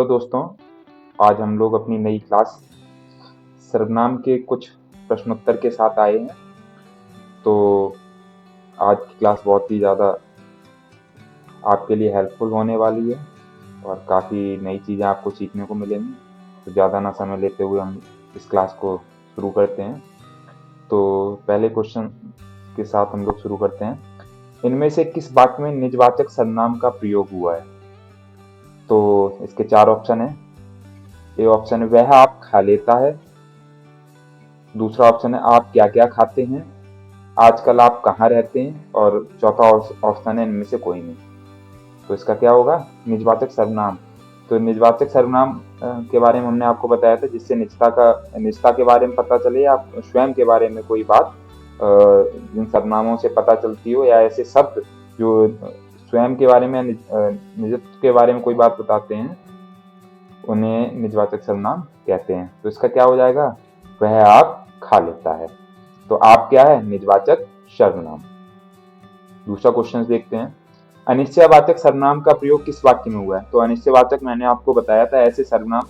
Hello दोस्तों, आज हम लोग अपनी नई क्लास सर्वनाम के कुछ प्रश्नोत्तर के साथ आए हैं। तो आज की क्लास बहुत ही ज़्यादा आपके लिए हेल्पफुल होने वाली है और काफ़ी नई चीज़ें आपको सीखने को मिलेंगी। तो ज़्यादा ना समय लेते हुए हम इस क्लास को शुरू करते हैं। तो पहले क्वेश्चन के साथ हम लोग शुरू करते हैं। इनमें से किस वाक्य में निजवाचक सर्वनाम का प्रयोग हुआ है? तो इसके 4 ऑप्शन हैं। ए ऑप्शन है वह आप खा लेता है। दूसरा ऑप्शन है आप क्या क्या खाते हैं। आजकल आप कहाँ रहते हैं। और चौथा ऑप्शन है इनमें से कोई नहीं। तो इसका क्या होगा? निजवाचक सर्वनाम। तो निजवाचक सर्वनाम के बारे में हमने आपको बताया था, जिससे निजता के बारे में पता चले या स्वयं के बारे में कोई बात जिन सर्वनामों से पता चलती हो, या ऐसे शब्द जो स्वयं के बारे में निजत्व के बारे में कोई बात बताते हैं, उन्हें निजवाचक सर्वनाम कहते हैं। तो इसका क्या हो जाएगा? वह आप खा लेता है। तो आप क्या है? निजवाचक सर्वनाम। दूसरा क्वेश्चन देखते हैं। अनिश्चयवाचक सर्वनाम का प्रयोग किस वाक्य में हुआ है? तो अनिश्चयवाचक मैंने आपको बताया था, ऐसे सर्वनाम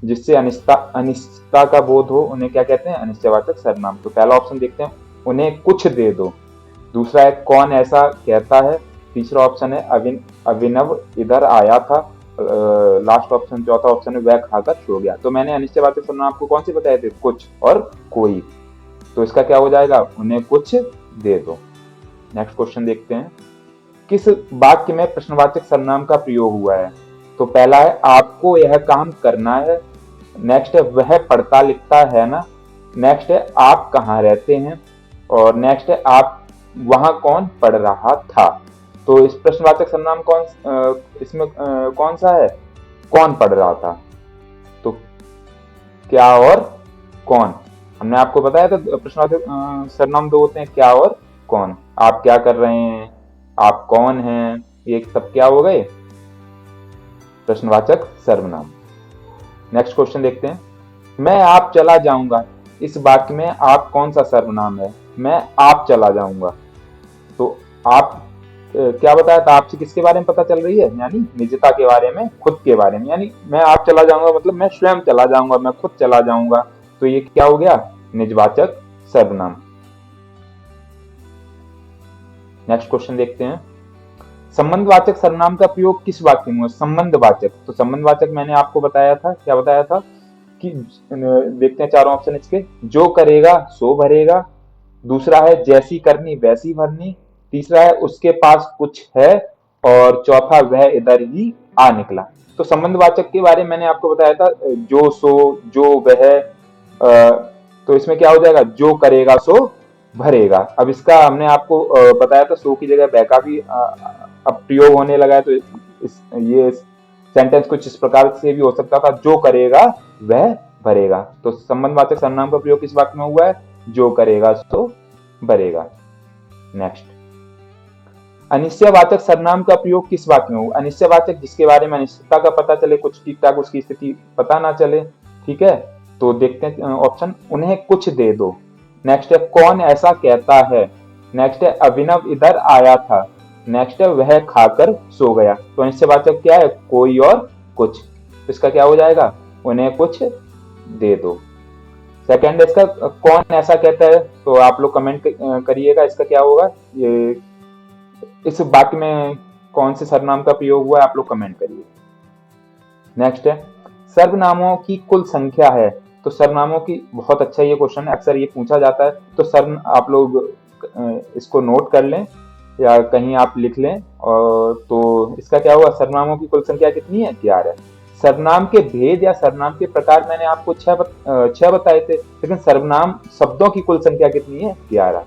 जिससे अनिश्चितता का बोध हो उन्हें क्या कहते हैं? अनिश्चयवाचक सर्वनाम। तो पहला ऑप्शन देखते हैं, उन्हें कुछ दे दो। दूसरा है कौन ऐसा कहता है। तीसरा ऑप्शन है अभिनव इधर आया था। लास्ट ऑप्शन, चौथा ऑप्शन है वह खाकर सो गया। तो मैंने अनिश्चयवाचक सर्वनाम आपको कौन से बताए थे? कुछ और कोई। तो इसका क्या हो जाएगा? उन्हें कुछ दे दो। नेक्स्ट क्वेश्चन देखते हैं। किस वाक्य में प्रश्नवाचक सर्वनाम का प्रयोग हुआ है? तो पहला है आपको यह काम करना है। नेक्स्ट है वह पढ़ता लिखता है ना। नेक्स्ट है आप कहाँ रहते हैं। और नेक्स्ट है आप वहां कौन पढ़ रहा था। तो इस प्रश्नवाचक सर्वनाम इसमें कौन सा है? कौन पढ़ रहा था। तो क्या और कौन। हमने आपको बताया था प्रश्नवाचक सर्वनाम दो होते हैं, क्या और कौन। आप क्या कर रहे हैं, आप कौन हैं, ये सब क्या हो गए? प्रश्नवाचक सर्वनाम। नेक्स्ट क्वेश्चन देखते हैं। मैं आप चला जाऊंगा, इस वाक्य में आप कौन सा सर्वनाम है? मैं आप चला जाऊंगा। तो आप क्या बताया था? आपसे किसके बारे में पता चल रही है? यानी निजता के बारे में, खुद के बारे में। यानी मैं आप चला जाऊंगा मतलब मैं स्वयं चला जाऊंगा, मैं खुद चला जाऊंगा। तो ये क्या हो गया? निजवाचक सर्वनाम। नेक्स्ट क्वेश्चन देखते हैं। संबंधवाचक सर्वनाम का प्रयोग किस वाक्य में हुआ? संबंधवाचक। तो संबंधवाचक मैंने आपको बताया था, क्या बताया था कि देखते हैं चारों ऑप्शन इसके। जो करेगा सो भरेगा। दूसरा है जैसी करनी वैसी भरनी। तीसरा है उसके पास कुछ है। और चौथा वह इधर ही आ निकला। तो संबंधवाचक के बारे में मैंने आपको बताया था, जो सो, जो वह। तो इसमें क्या हो जाएगा? जो करेगा सो भरेगा। अब इसका हमने आपको बताया था सो की जगह वह का भी अब प्रयोग होने लगा है। तो ये सेंटेंस कुछ इस प्रकार से भी हो सकता था, जो करेगा वह भरेगा। तो संबंधवाचक सर्वनाम का प्रयोग किस वाक्य में हुआ है? जो करेगा सो भरेगा। नेक्स्ट, अनिश्चयवाचक सर्वनाम का प्रयोग किस वाक्य में हुआ? अनिश्चयवाचक जिसके बारे में अनिश्चितता का पता चले, कुछ ठीक ठाक उसकी स्थिति पता ना चले। ठीक है, तो देखते हैं ऑप्शन। उन्हें कुछ दे दो। नेक्स्ट है कौन ऐसा कहता है। नेक्स्ट है अभिनव इधर आया था। नेक्स्ट है वह खाकर सो गया। तो अनिश्चयवाचक क्या है? कोई और कुछ। इसका क्या हो जाएगा? उन्हें कुछ दे दो। सेकंड इसका कौन ऐसा कहता है। तो आप लोग कमेंट करिएगा, इसका क्या होगा? ये इस वाक्य में कौन से सर्वनाम का प्रयोग हुआ है, आप लोग कमेंट करिए। नेक्स्ट है सर्वनामों की कुल संख्या है। तो सर्वनामों की, बहुत अच्छा ये क्वेश्चन है, अक्सर ये पूछा जाता है। तो सर्व आप लोग इसको नोट कर लें या कहीं आप लिख लें। और तो इसका क्या होगा? सर्वनामों की कुल संख्या कितनी है? 11। सर्वनाम के भेद या सर्वनाम के प्रकार मैंने आपको 6 बताए थे, लेकिन सर्वनाम शब्दों की कुल संख्या कितनी है? 11।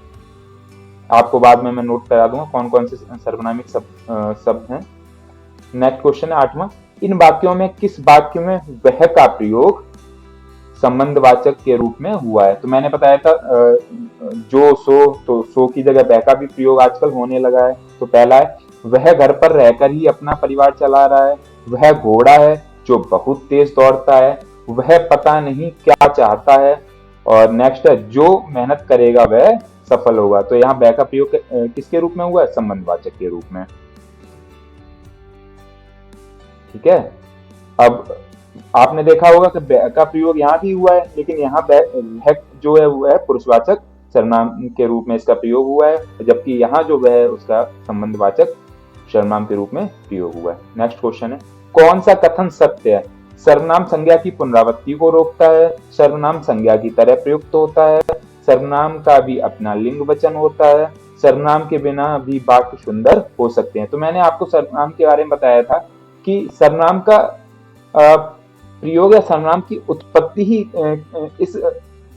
आपको बाद में मैं नोट करा दूंगा कौन कौन से सर्वनामिक शब्द हैं। नेक्स्ट क्वेश्चन है 8वां। इन वाक्यों में किस वाक्य में वह का प्रयोग संबंधवाचक के रूप में हुआ है? तो मैंने बताया था जो सो, तो सो की जगह वह का भी प्रयोग आजकल होने लगा है। तो पहला है वह घर पर रहकर ही अपना परिवार चला रहा है। वह घोड़ा है जो बहुत तेज दौड़ता है। वह पता नहीं क्या चाहता है। और नेक्स्ट है जो मेहनत करेगा वह सफल होगा। तो यहाँ वह का प्रयोग किसके रूप में हुआ है? संबंधवाचक के रूप में। ठीक है, अब आपने देखा होगा कि वह का प्रयोग यहाँ भी हुआ है, लेकिन यहाँ वह जो है वो है पुरुषवाचक सर्वनाम के रूप में इसका प्रयोग हुआ है, जबकि यहाँ जो वह है उसका संबंधवाचक सर्वनाम के रूप में प्रयोग हुआ है। नेक्स्ट क्वेश्चन है, कौन सा कथन सत्य है? सर्वनाम संज्ञा की पुनरावृत्ति को रोकता है, सर्वनाम संज्ञा की तरह प्रयुक्त होता है, सर्वनाम का भी अपना लिंग वचन होता है, सर्वनाम के बिना भी वाक्य सुंदर हो सकते हैं। तो मैंने आपको सर्वनाम के बारे में बताया था कि सर्वनाम का प्रयोग या सर्वनाम की उत्पत्ति ही इस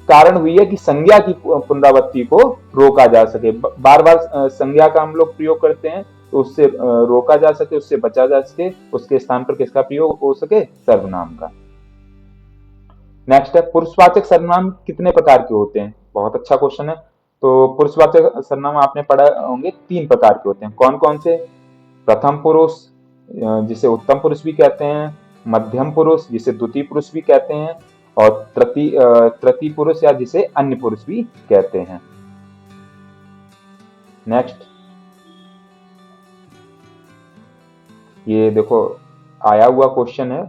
कारण हुई है कि संज्ञा की पुनरावृत्ति को रोका जा सके। बार बार संज्ञा का हम लोग प्रयोग करते हैं तो उससे रोका जा सके, उससे बचा जा सके, उसके स्थान पर किसका प्रयोग हो सके? सर्वनाम का। नेक्स्ट है, पुरुषवाचक सर्वनाम कितने प्रकार के होते हैं? बहुत अच्छा क्वेश्चन है। तो पुरुषवाचक सर्वनाम आपने पढ़ा होंगे 3 प्रकार के होते हैं। कौन कौन से? प्रथम पुरुष जिसे उत्तम पुरुष भी कहते हैं, मध्यम पुरुष जिसे द्वितीय पुरुष भी कहते हैं, और तृतीय पुरुष या जिसे अन्य पुरुष भी कहते हैं। नेक्स्ट, ये देखो आया हुआ क्वेश्चन है,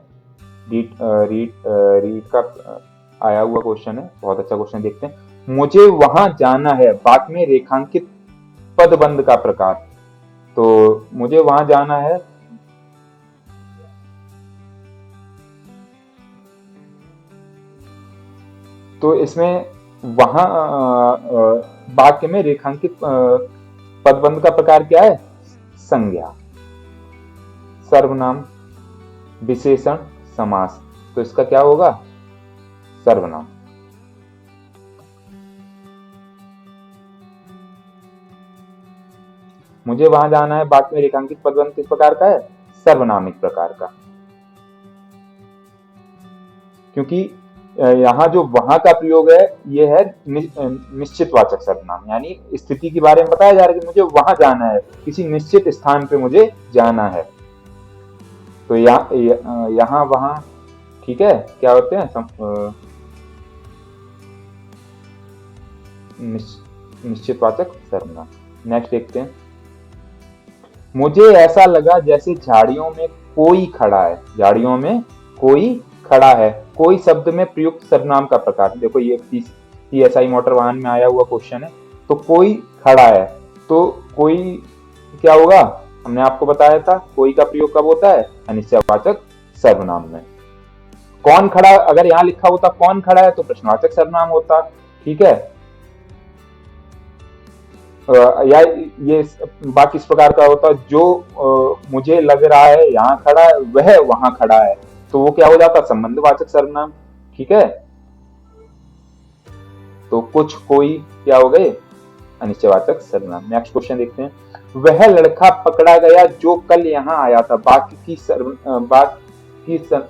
रीड का आया हुआ क्वेश्चन है, बहुत अच्छा क्वेश्चन। देखते हैं, मुझे वहां जाना है वाक्य में रेखांकित पदबंध का प्रकार। तो मुझे वहां जाना है, तो इसमें वहां वाक्य में रेखांकित पदबंध का प्रकार क्या है? संज्ञा, सर्वनाम, विशेषण, समास। तो इसका क्या होगा? सर्वनाम। मुझे वहां जाना है वाक्य में रेखांकित पदबंध किस प्रकार का है? सर्वनामिक प्रकार का। क्योंकि यहाँ जो वहां का प्रयोग है ये है निश्चित वाचक सर्वनाम, यानी स्थिति के बारे में बताया जा रहा है कि मुझे वहां जाना है, किसी निश्चित स्थान पे मुझे जाना है। तो यहाँ वहां, ठीक है, क्या होते हैं? निश्चित वाचक सर्वनाम। नेक्स्ट देखते हैं, मुझे ऐसा लगा जैसे झाड़ियों में कोई खड़ा है। झाड़ियों में कोई खड़ा है, कोई शब्द में प्रयुक्त सर्वनाम का प्रकार। देखो ये PSI मोटर वाहन में आया हुआ क्वेश्चन है। तो कोई खड़ा है, तो कोई क्या होगा? हमने आपको बताया था कोई का प्रयोग कब होता है? अनिश्चयवाचक सर्वनाम में। कौन खड़ा, अगर यहाँ लिखा होता कौन खड़ा है तो प्रश्नवाचक सर्वनाम होता, ठीक है। या ये बाकी इस प्रकार का होता, जो मुझे लग रहा है यहाँ खड़ा है वह वहां खड़ा है, तो वो क्या हो जाता? संबंधवाचक सर्वनाम, ठीक है। तो कुछ, कोई क्या हो गए? अनिश्चयवाचक सर्वनाम। नेक्स्ट क्वेश्चन देखते हैं, वह लड़का पकड़ा गया जो कल यहाँ आया था।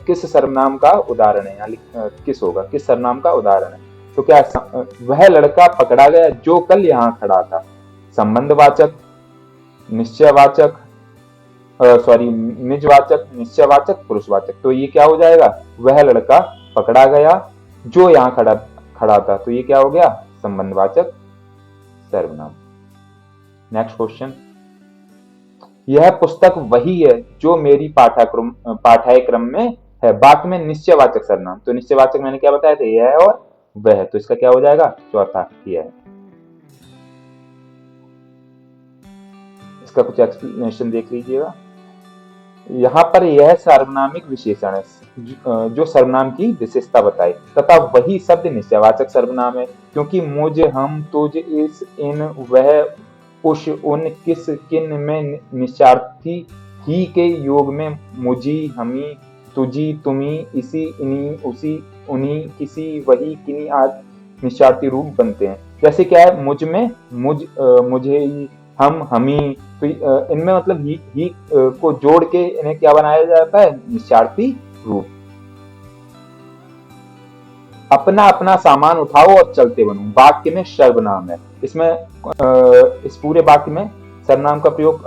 किस सर्वनाम का उदाहरण है? यहाँ किस होगा? किस सर्वनाम का उदाहरण है? तो क्या वह लड़का पकड़ा गया जो कल यहाँ खड़ा था? संबंधवाचक, निश्चयवाचक, निजवाचक, निश्चयवाचक, पुरुषवाचक। तो ये क्या हो जाएगा? वह लड़का पकड़ा गया जो यहाँ खड़ा था, तो ये क्या हो गया? संबंधवाचक सर्वनाम। नेक्स्ट क्वेश्चन, यह पुस्तक वही है जो मेरी पाठ्यक्रम में है। वाक्य में निश्चयवाचक सर्वनाम। तो निश्चयवाचक मैंने क्या बताया था? यह और वह। तो इसका क्या हो जाएगा? चौथा यह है। इसका कुछ एक्सप्लेनेशन देख लीजिएगा। यहाँ पर यह सार्वनामिक विशेषण है जो सर्वनाम की विशेषता बताए, तथा वही शब्द निश्चयवाचक सर्वनाम है, क्योंकि मुझ, हम, तुझ, इस, इन, वह, उस, उन, किस, किन में निश्चार्थी ही के योग में मुझी, हमी, तुझी, तुम्ही, इसी, इन्हीं, उसी, उन्हीं, किसी, वही, किन्हीं आदि निश्चार्थी रूप बनते हैं। जैसे क्या है? मुझ में मुझे, हम, हमी, तो इनमें मतलब ही को जोड़ के इन्हें क्या बनाया जाता है? निश्चार्थी रूप। अपना अपना सामान उठाओ और चलते बनो, वाक्य में सर्वनाम है। इसमें इस पूरे वाक्य में सर्वनाम का प्रयोग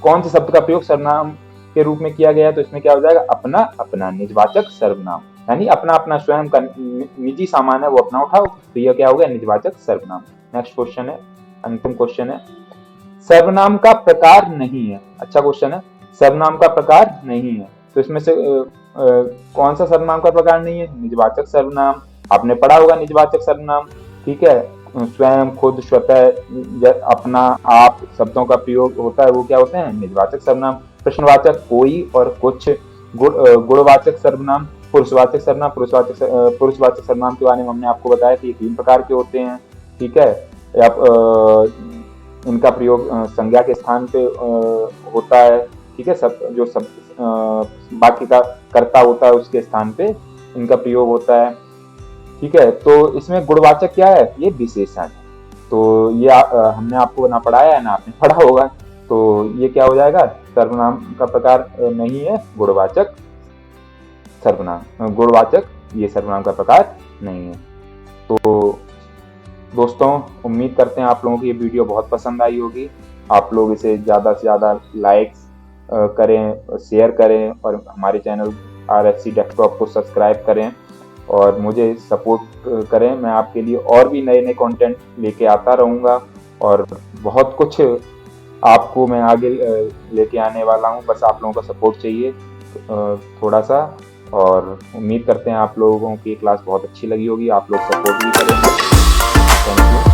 कौन से शब्द का प्रयोग सर्वनाम के रूप में किया गया है? तो इसमें क्या हो जाएगा? अपना अपना, निजवाचक सर्वनाम, यानी अपना अपना स्वयं का निजी सामान है वो अपना उठाओ, तो यह क्या हो गया? निजवाचक सर्वनाम। नेक्स्ट क्वेश्चन है, अंतिम क्वेश्चन है, सर्वनाम का प्रकार नहीं है। अच्छा क्वेश्चन है, सर्वनाम का प्रकार नहीं है। तो इसमें से कौन सा सर्वनाम का प्रकार नहीं है? निजवाचक सर्वनाम। आपने पढ़ा होगा निजवाचक सर्वनाम, ठीक है। स्वयं, खुद, स्वतः, अपना, आप शब्दों का प्रयोग होता है, वो क्या होते हैं? निजवाचक सर्वनाम। प्रश्नवाचक कोई और कुछ। गुणवाचक सर्वनाम, पुरुषवाचक सर्वनाम। पुरुषवाचक सर्वनाम के बारे में हमने आपको बताया कि ये 3 प्रकार के होते हैं, ठीक है। इनका प्रयोग संज्ञा के स्थान पे होता है, ठीक है। जो वाक्य का कर्ता होता है उसके स्थान पे इनका प्रयोग होता है, ठीक है। तो इसमें गुणवाचक क्या है? ये विशेषण है। तो ये हमने आपको ना पढ़ाया है ना आपने पढ़ा होगा। तो ये क्या हो जाएगा? सर्वनाम का प्रकार नहीं है गुणवाचक सर्वनाम। गुणवाचक ये सर्वनाम का प्रकार नहीं है। तो दोस्तों, उम्मीद करते हैं आप लोगों को ये वीडियो बहुत पसंद आई होगी। आप लोग इसे ज़्यादा से ज़्यादा लाइक्स करें, शेयर करें और हमारे चैनल RFC डेस्कटॉप को सब्सक्राइब करें और मुझे सपोर्ट करें। मैं आपके लिए और भी नए नए कंटेंट लेके आता रहूँगा और बहुत कुछ आपको मैं आगे लेके आने वाला हूँ। बस आप लोगों का सपोर्ट चाहिए थोड़ा सा, और उम्मीद करते हैं आप लोगों की क्लास बहुत अच्छी लगी होगी। आप लोग सपोर्ट भी करेंगे। Thank you.